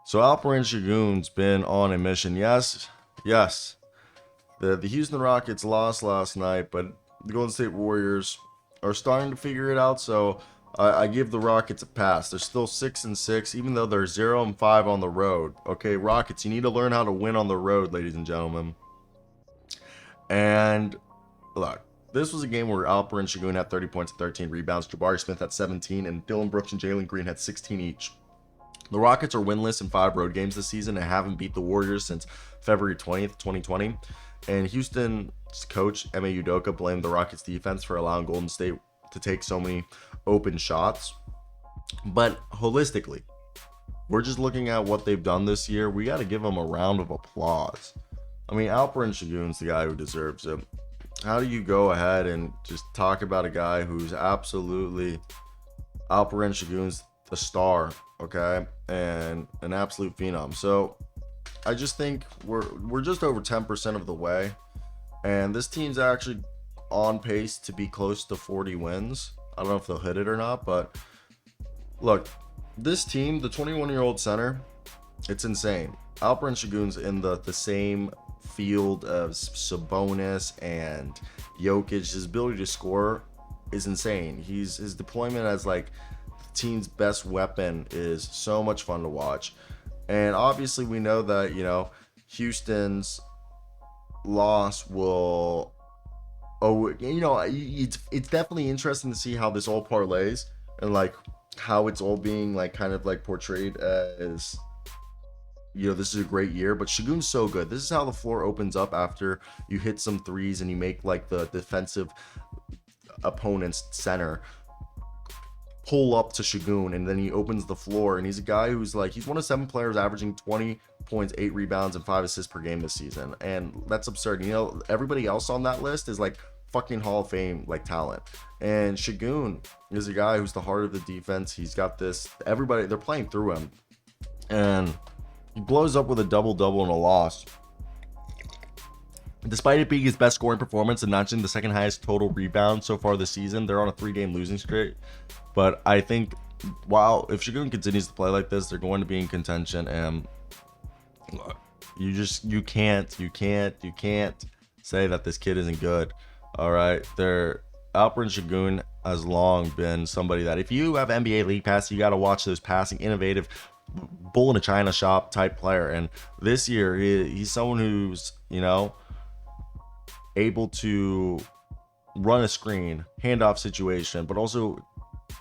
So Alperen Sengun's been on a mission. Yes, yes. The Houston Rockets lost last night, but the Golden State Warriors are starting to figure it out. So I give the Rockets a pass. They're still 6-6, even though they're 0-5 on the road. Okay, Rockets, you need to learn how to win on the road, ladies and gentlemen. And look, this was a game where Alperen Sengun had 30 points and 13 rebounds. Jabari Smith had 17, and Dylan Brooks and Jalen Green had 16 each. The Rockets are winless in 5 road games this season and haven't beat the Warriors since February 20th, 2020. And Houston's coach, Ime Udoka, blamed the Rockets defense for allowing Golden State to take so many open shots. But holistically, we're just looking at what they've done this year. We got to give them a round of applause. I mean, Alperen Sengun's the guy who deserves it. How do you go ahead and just talk about a guy who's absolutely Alperen Sengun's a star, okay, and an absolute phenom? So I just think we're just over 10% of the way, and this team's actually on pace to be close to 40 wins. I don't know if they'll hit it or not, but look, this team, the 21-year-old center, it's insane. Alperen Sengun's in the same field of Sabonis and Jokic. His ability to score is insane. His deployment as like the team's best weapon is so much fun to watch. And obviously we know that, Houston's loss will, it's definitely interesting to see how this all parlays and like how it's all being like kind of like portrayed as, this is a great year. But Sengun's so good. This is how the floor opens up after you hit some threes and you make like the defensive opponent's center pull up to Sengun, and then he opens the floor. And he's a guy who's like, he's one of 7 players averaging 20 points, 8 rebounds, and 5 assists per game this season. And that's absurd. Everybody else on that list is like fucking Hall of Fame like talent. And Sengun is a guy who's the heart of the defense. He's got this, everybody, they're playing through him. And he blows up with a double-double in a loss. Despite it being his best scoring performance and notching the second highest total rebound so far this season, they're on a 3-game losing streak. But I think, if Sengun continues to play like this, they're going to be in contention. And you can't say that this kid isn't good. All right, Alperen Sengun has long been somebody that if you have NBA League Pass, you got to watch those passing, innovative, bull in a china shop type player. And this year, he's someone who's able to run a screen, handoff situation, but also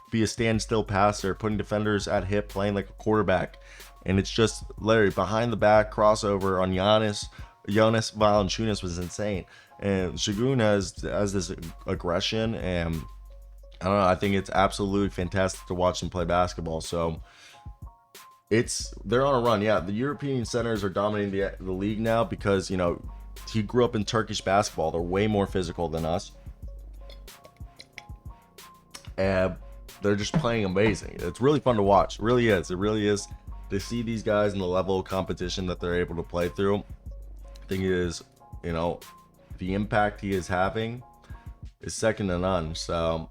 be a standstill passer, putting defenders at hip, playing like a quarterback. And it's just literally behind the back crossover on Jonas Valanciunas was insane. And Sengun has this aggression, and I don't know, I think it's absolutely fantastic to watch him play basketball. So they're on a run. Yeah, the European centers are dominating the league now because he grew up in Turkish basketball. They're way more physical than us, and they're just playing amazing. It's really fun to watch. It really is. It really is to see these guys in the level of competition that they're able to play through. I think it is, the impact he is having is second to none. So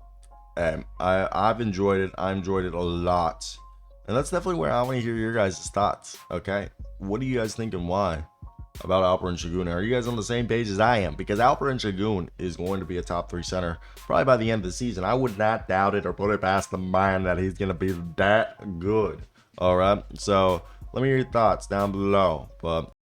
I've enjoyed it. I enjoyed it a lot. And that's definitely where I want to hear your guys' thoughts. Okay, what do you guys think and why about Alperen Sengun? Are you guys on the same page as I am? Because Alperen Sengun is going to be a top 3 center probably by the end of the season. I would not doubt it or put it past the mind that he's going to be that good. All right, so let me hear your thoughts down below. But